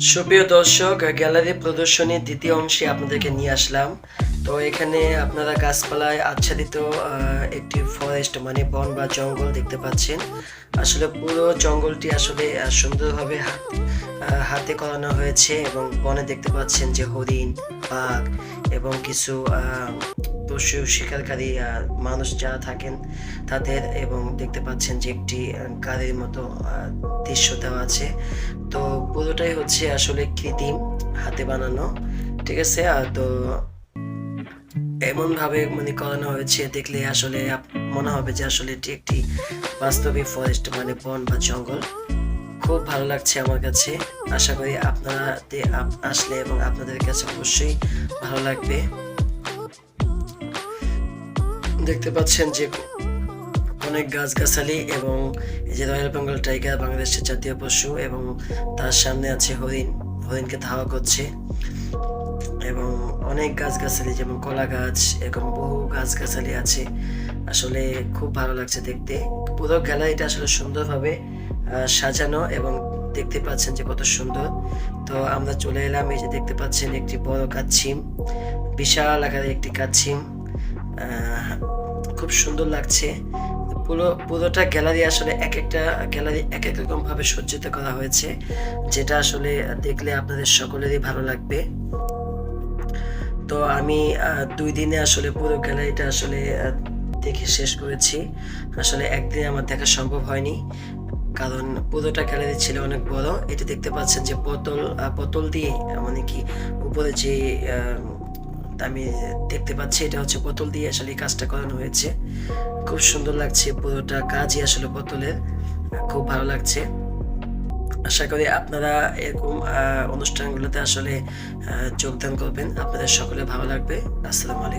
সুপ্রিয় দর্শক, গ্যালারি প্রদর্শনীর দ্বিতীয় অংশে আপনাদেরকে নিয়ে আসলাম। তো এখানে আপনারা গাছপালায় আচ্ছাদিত একটি ফরেস্ট মানে বন বা জঙ্গল দেখতে পাচ্ছেন। আসলে পুরো জঙ্গলটি আসলে সুন্দরভাবে হাতে করানো হয়েছে এবং বনে দেখতে পাচ্ছেন যে হরিণ, বাঘ এবং কিছু পশু শিকারকারী মানুষ যারা থাকেন তাদের, এবং দেখতে পাচ্ছেন যে একটি গাড়ির মতো দৃশ্য দেওয়া আছে। তো পুরোটাই হচ্ছে আসলে কৃত্রিম, হাতে বানানো। ঠিক আছে। তো এমন ভাবে মানে করানো হয়েছে, দেখলে আসলে মনে হবে যে আসলে এটি একটি বাস্তবিক ফরেস্ট মানে বন বা জঙ্গল। খুব ভালো লাগছে আমার কাছে। আশা করি আপনারা আসলে এবং আপনাদের কাছে অবশ্যই ভালো লাগবে। দেখতে পাচ্ছেন যে অনেক গাছগাছালি এবং এই যে রয়্যাল বেঙ্গল টাইগার বাংলাদেশের জাতীয় পশু, এবং তার সামনে আছে হরিণ, হরিণকে ধাওয়া করছে। এবং অনেক গাছগাছালি যেমন কলা গাছ এবং বহু গাছগাছালি আছে। আসলে খুব ভালো লাগছে দেখতে। পুরো গ্যালারিটা আসলে সুন্দরভাবে সাজানো, এবং দেখতে পাচ্ছেন যে কত সুন্দর। তো আমরা চলে এলাম, এই যে দেখতে পাচ্ছেন একটি বড় কাচ্ছিম, বিশাল আকারের একটি কাচ্ছিম। খুব সুন্দর লাগছে। পুরোটা গ্যালারি আসলে এক একটা গ্যালারি এক এক রকম ভাবে সজ্জিত করা হয়েছে, যেটা আসলে দেখলে আপনাদের সকলেরই ভালো লাগবে। তো আমি ২ দিনে আসলে পুরো গ্যালারিটা আসলে দেখে শেষ করেছি। আসলে একদিনে আমার দেখা সম্ভব হয়নি। কারণ পুরোটা গ্যালারি ছিল অনেক বড়। এটা দেখতে পাচ্ছেন যে বোতল দিয়ে মানে কি উপরে যে আমি দেখতে পাচ্ছি, এটা হচ্ছে বোতল দিয়ে আসলে এই কাজটা করানো হয়েছে। খুব সুন্দর লাগছে, পুরোটা কাজই আসলে বোতলের। খুব ভালো লাগছে। আশা করি আপনারা এরকম অনুষ্ঠানগুলোতে আসলে যোগদান করবেন। আপনাদের সকলের ভালো লাগবে। আসসালামু আলাইকুম।